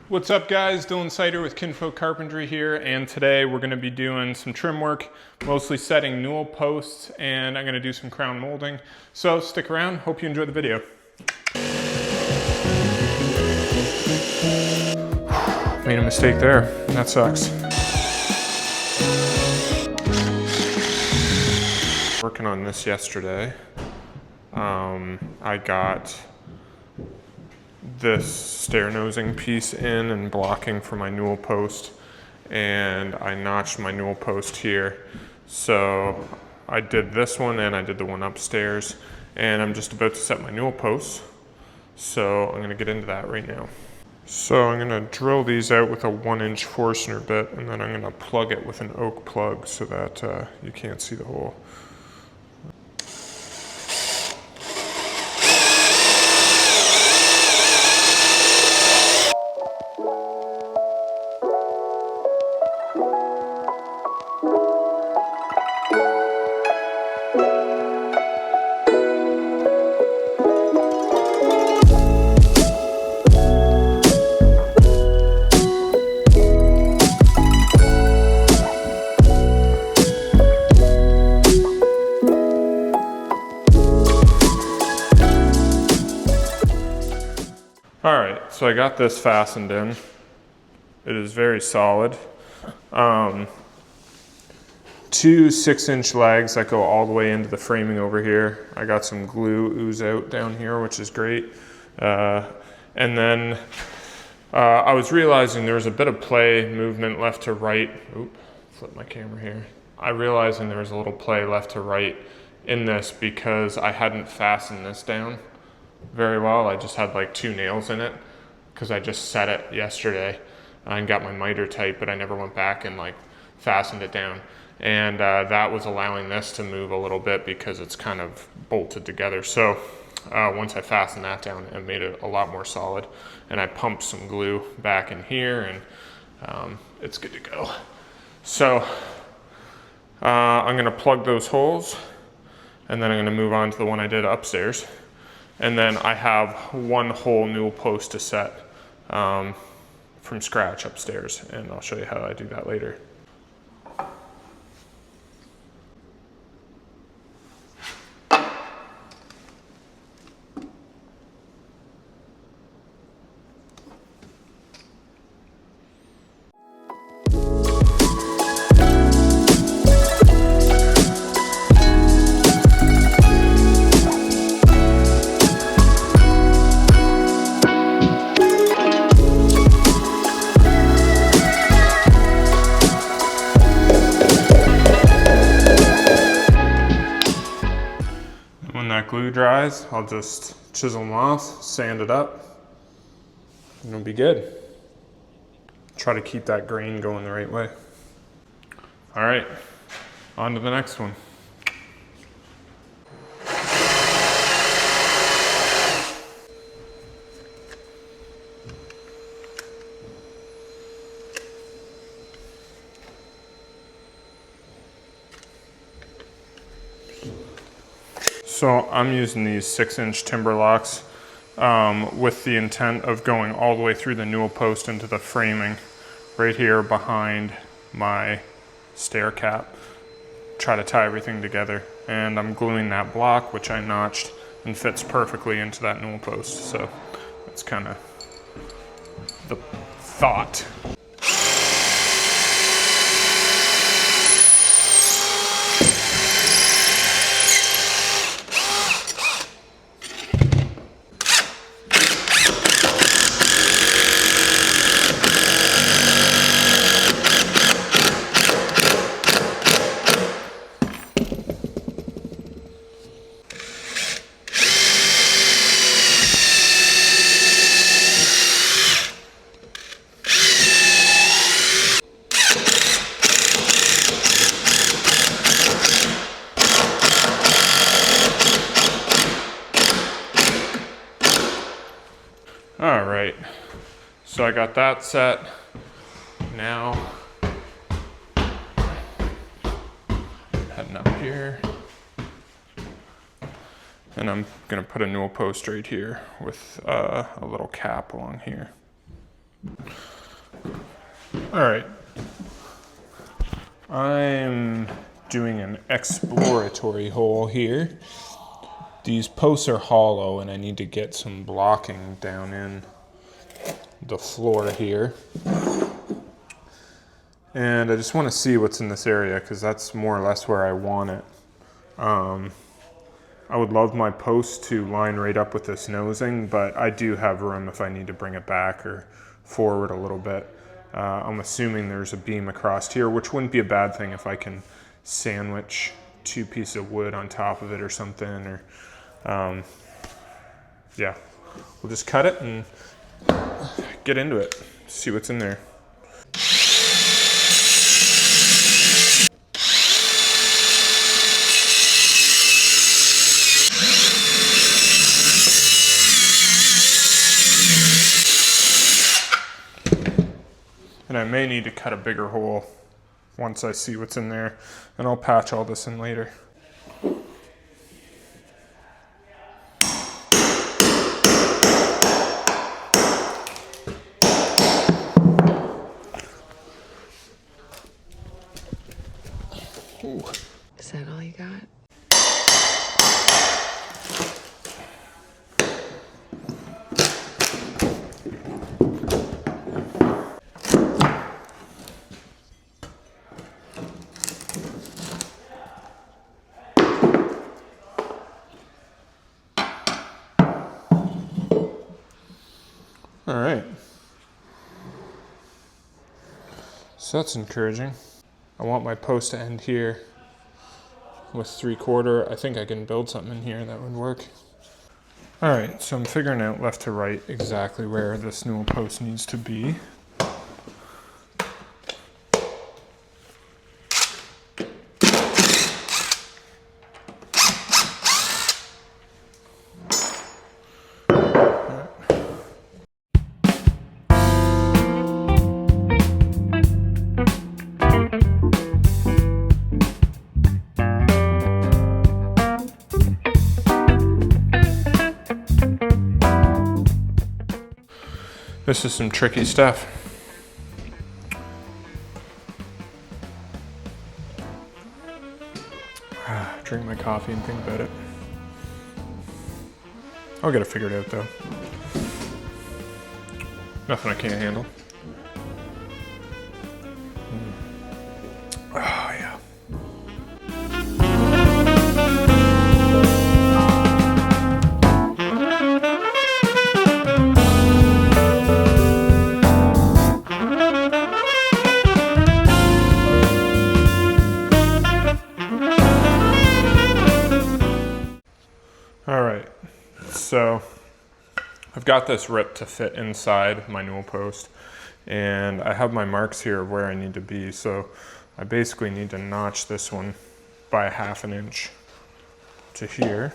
What's up guys, Dylan Sider with Kinfolk Carpentry here, and today we're going to be doing some trim work, mostly setting Newel posts, and I'm going to do some crown molding. So stick around, hope you enjoy the video. Made a mistake there, that sucks. Working on this yesterday. I got this stair nosing piece in and blocking for my Newel post, and I notched my Newel post here. So I did this one and I did the one upstairs, and I'm just about to set my Newel posts. So I'm gonna get into that right now. So I'm gonna drill these out with a 1-inch Forstner bit, and then I'm gonna plug it with an oak plug so that you can't see the hole. All right, so I got this fastened in. It is very solid. 2 6-inch legs that go all the way into the framing over here. I got some glue ooze out down here, which is great. And then I was realizing there was a bit of play movement left to right. Oop, flip my camera here. I realizing there was a little play left to right in this because I hadn't fastened this down very well. I just had like 2 nails in it because I just set it yesterday and got my miter tight, but I never went back and like fastened it down. And that was allowing this to move a little bit because it's kind of bolted together. So once I fastened that down, it made it a lot more solid. And I pumped some glue back in here, and it's good to go. So I'm gonna plug those holes, and then I'm gonna move on to the one I did upstairs. And then I have one whole Newel post to set from scratch upstairs, and I'll show you how I do that later. When that glue dries, I'll just chisel them off, sand it up, and it'll be good. Try to keep that grain going the right way. All right, on to the next one. So I'm using these 6-inch timber locks with the intent of going all the way through the Newel post into the framing right here behind my stair cap. Try to tie everything together. And I'm gluing that block, which I notched and fits perfectly into that Newel post. So that's kind of the thought. All right, so I got that set. Now, heading up here. And I'm gonna put a Newel post right here with a little cap along here. All right. I'm doing an exploratory hole here. These posts are hollow and I need to get some blocking down in the floor here. And I just want to see what's in this area because that's more or less where I want it. I would love my post to line right up with this nosing, but I do have room if I need to bring it back or forward a little bit. I'm assuming there's a beam across here, which wouldn't be a bad thing if I can sandwich 2 pieces of wood on top of it or something. Or yeah, we'll just cut it and get into it, see what's in there. And I may need to cut a bigger hole once I see what's in there, and I'll patch all this in later. Ooh. Is that all you got? All right. So that's encouraging. I want my post to end here with 3/4. I think I can build something in here that would work. All right, so I'm figuring out left to right exactly where this Newel post needs to be. This is some tricky stuff. Drink my coffee and think about it. I'll get it figured out though. Nothing I can't handle. Oh yeah. All right, so I've got this rip to fit inside my Newel post, and I have my marks here of where I need to be, so I basically need to notch this one by 1/2 inch to here.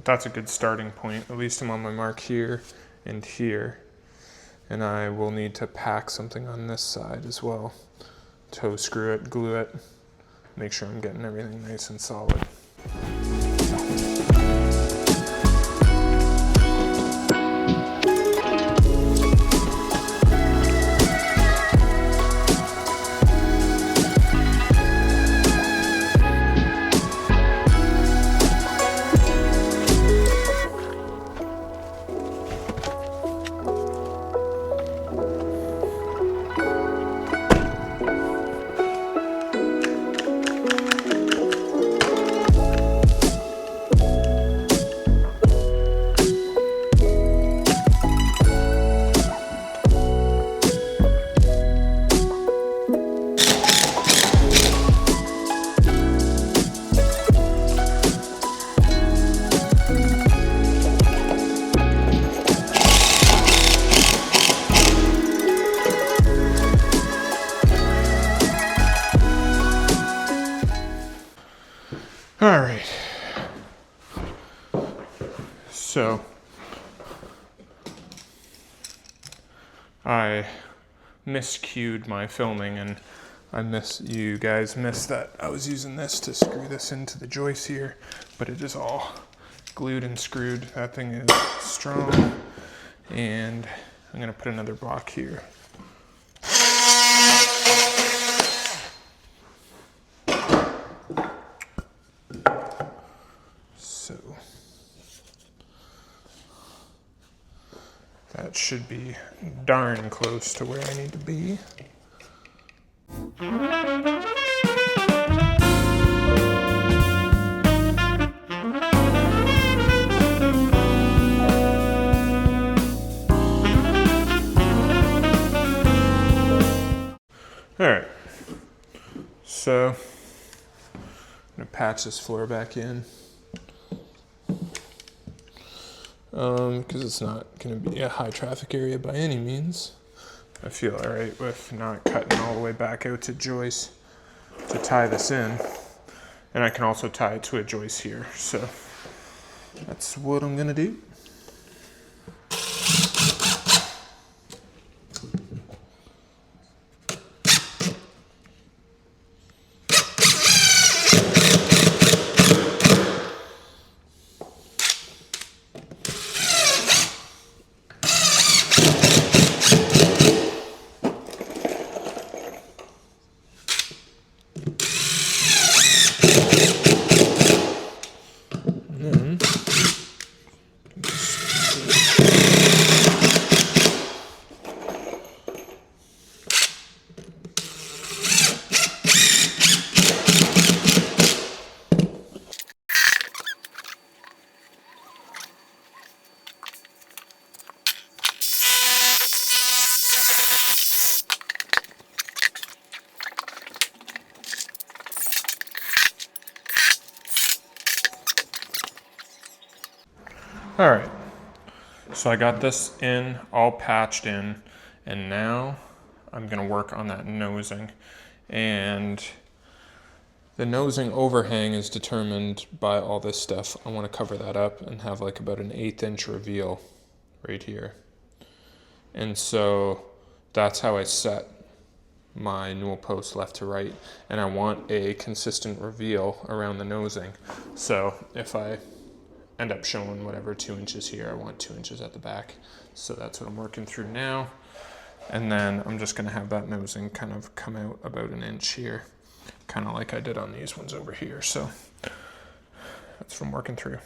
That's a good starting point. At least I'm on my mark here and here. And I will need to pack something on this side as well. Toe screw it, glue it, make sure I'm getting everything nice and solid. All right. So I miscued my filming, and you guys missed that I was using this to screw this into the joist here, but it is all glued and screwed. That thing is strong, and I'm gonna put another block here. So that should be darn close to where I need to be. All right, so I'm gonna patch this floor back in because it's not gonna be a high traffic area by any means. I feel all right with not cutting all the way back out to joist to tie this in, and I can also tie it to a joist here. So that's what I'm gonna do. All right, so I got this in, all patched in, and now I'm gonna work on that nosing. And the nosing overhang is determined by all this stuff. I wanna cover that up and have like about an 1/8 inch reveal right here. And so that's how I set my newel post left to right. And I want a consistent reveal around the nosing. So if I end up showing whatever 2 inches here, I want 2 inches at the back. So that's what I'm working through now. And then I'm just gonna have that nosing kind of come out about 1 inch here, kind of like I did on these ones over here. So that's what I'm working through.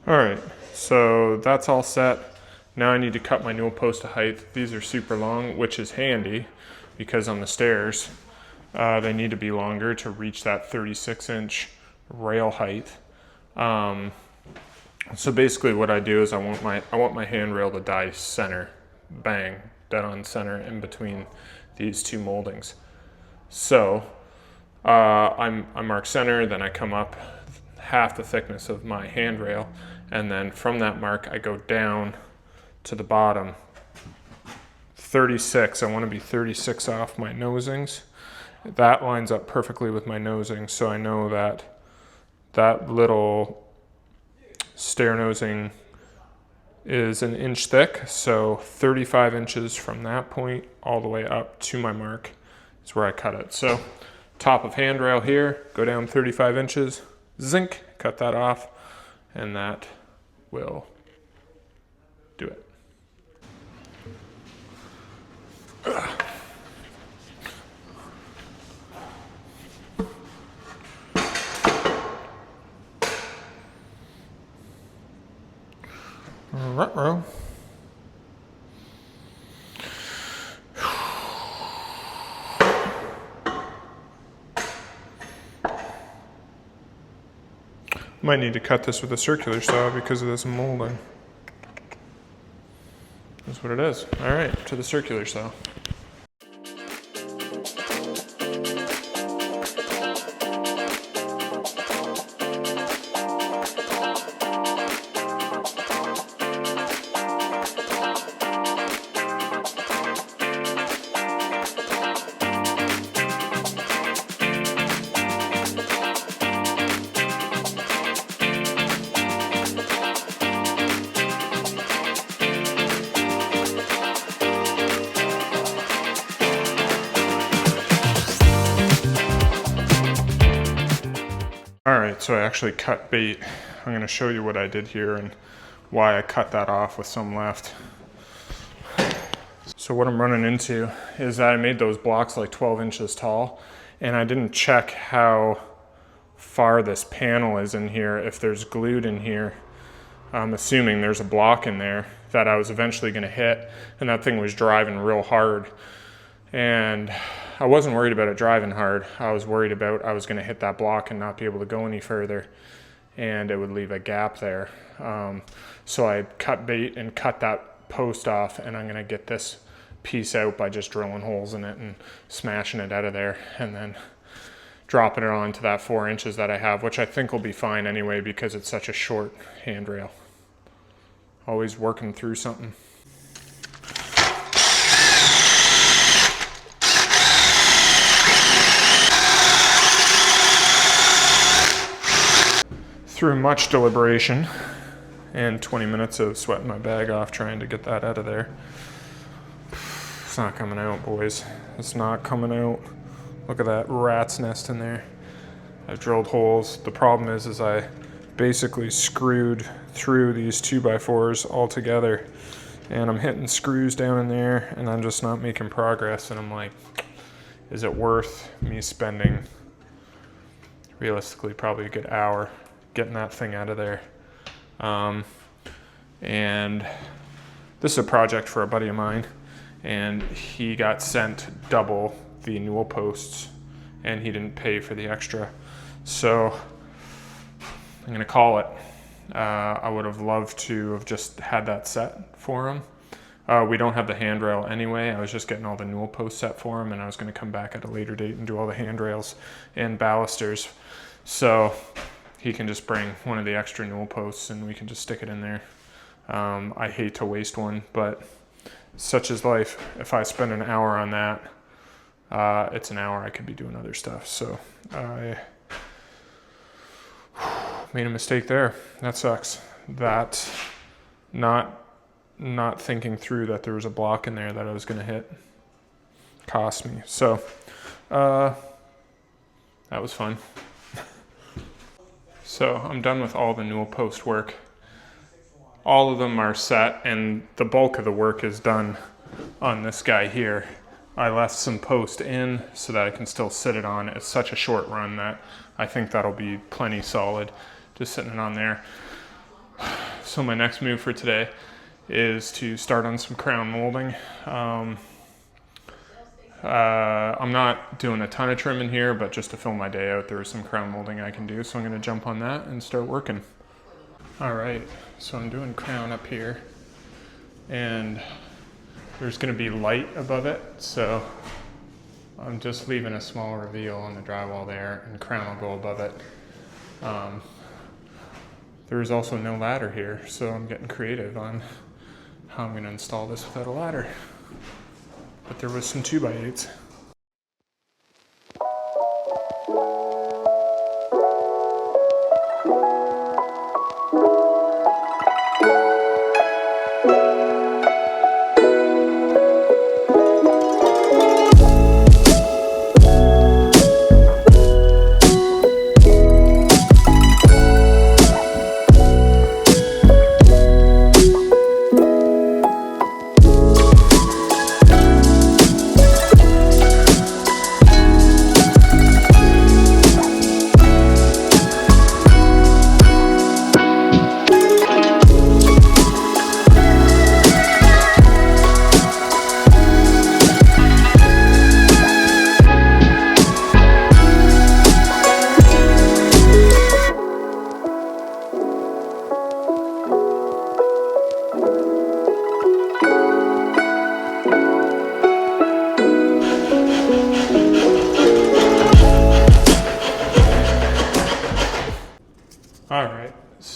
All right, so that's all set. Now I need to cut my newel post to height. These are super long, which is handy because on the stairs, they need to be longer to reach that 36-inch rail height. So basically what I do is I want my handrail to die center, bang, dead on center in between these two moldings. So I mark center, then I come up half the thickness of my handrail, and then from that mark I go down to the bottom 36. I want to be 36 off my nosings. That lines up perfectly with my nosing, so I know that that little stair nosing is 1 inch thick, so 35 inches from that point all the way up to my mark is where I cut it. So top of handrail here, go down 35 inches, zinc, cut that off, and that will do it. All right. Might need to cut this with a circular saw because of this molding. That's what it is. All right, to the circular saw. All right, so I actually cut bait. I'm gonna show you what I did here and why I cut that off with some left. So what I'm running into is that I made those blocks like 12 inches tall, and I didn't check how far this panel is in here, if there's glued in here. I'm assuming there's a block in there that I was eventually gonna hit, and that thing was driving real hard. And I wasn't worried about it driving hard. I was worried about I was going to hit that block and not be able to go any further, and it would leave a gap there. So I cut bait and cut that post off, and I'm going to get this piece out by just drilling holes in it and smashing it out of there, and then dropping it onto that 4 inches that I have, which I think will be fine anyway because it's such a short handrail. Always working through something. Through much deliberation and 20 minutes of sweating my bag off trying to get that out of there. It's not coming out, boys. It's not coming out. Look at that rat's nest in there. I've drilled holes. The problem is I basically screwed through these 2x4s all together, and I'm hitting screws down in there, and I'm just not making progress. And I'm like, is it worth me spending realistically probably a good hour getting that thing out of there? And this is a project for a buddy of mine, and he got sent double the Newel posts, and he didn't pay for the extra. So I'm gonna call it. I would have loved to have just had that set for him. We don't have the handrail anyway. I was just getting all the Newel posts set for him, and I was gonna come back at a later date and do all the handrails and balusters. So he can just bring one of the extra Newel posts and we can just stick it in there. I hate to waste one, but such is life. If I spend an hour on that, it's an hour I could be doing other stuff. So I made a mistake there. That sucks. That not thinking through that there was a block in there that I was gonna hit cost me. So that was fun. So I'm done with all the Newel post work. All of them are set, and the bulk of the work is done on this guy here. I left some post in so that I can still sit it on. It's such a short run that I think that'll be plenty solid, just sitting it on there. So my next move for today is to start on some crown molding. I'm not doing a ton of trimming here, but just to fill my day out, there is some crown molding I can do. So I'm gonna jump on that and start working. All right, so I'm doing crown up here, and there's gonna be light above it. So I'm just leaving a small reveal on the drywall there, and crown will go above it. There is also no ladder here, so I'm getting creative on how I'm gonna install this without a ladder. But there was some 2x8s.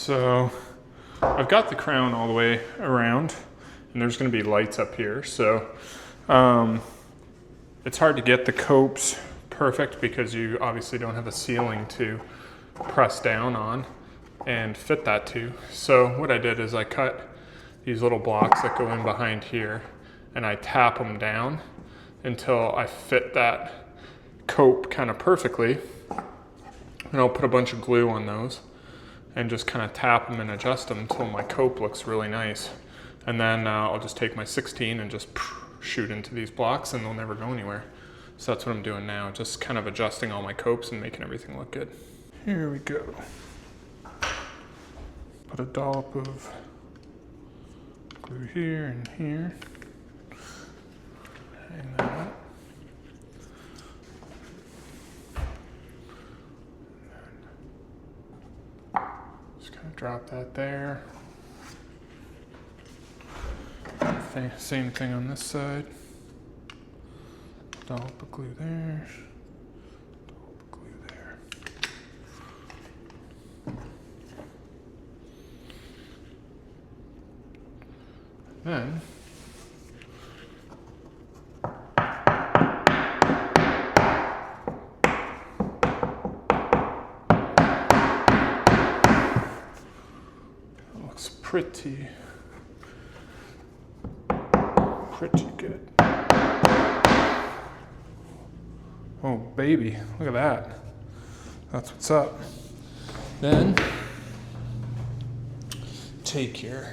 So I've got the crown all the way around, and there's going to be lights up here. So it's hard to get the copes perfect because you obviously don't have a ceiling to press down on and fit that to. So what I did is I cut these little blocks that go in behind here, and I tap them down until I fit that cope kind of perfectly. And I'll put a bunch of glue on those and just kind of tap them and adjust them until my cope looks really nice. And then I'll just take my 16 and just shoot into these blocks, and they'll never go anywhere. So that's what I'm doing now, just kind of adjusting all my copes and making everything look good. Here we go. Put a dollop of glue here and here. Hang that up. Just kind of drop that there. Same thing on this side. Dollop of glue there. Dollop of glue there. Then that looks pretty good. Oh baby, look at that. That's what's up. Then take your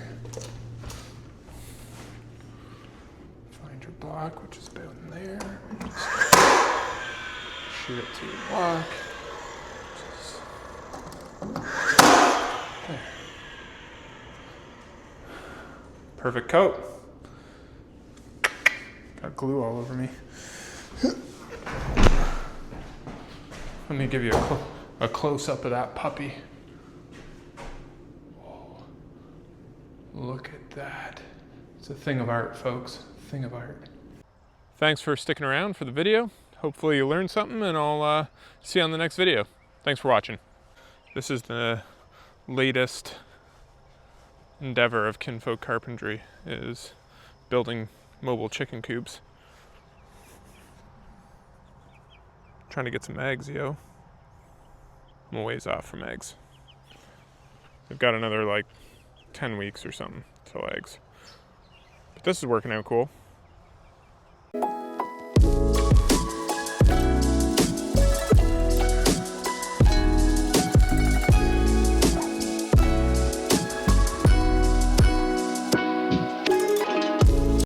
find your block, which is about in there, and just shoot it to your block. There. Perfect coat. Got glue all over me. Let me give you a close-up of that puppy. Oh, look at that. It's a thing of art, folks. A thing of art. Thanks for sticking around for the video. Hopefully you learned something, and I'll see you on the next video. Thanks for watching. This is the latest endeavor of Kinfolk Carpentry, is building mobile chicken coops. Trying to get some eggs, yo. I'm a ways off from eggs. I've got another like 10 weeks or something till eggs. But this is working out cool.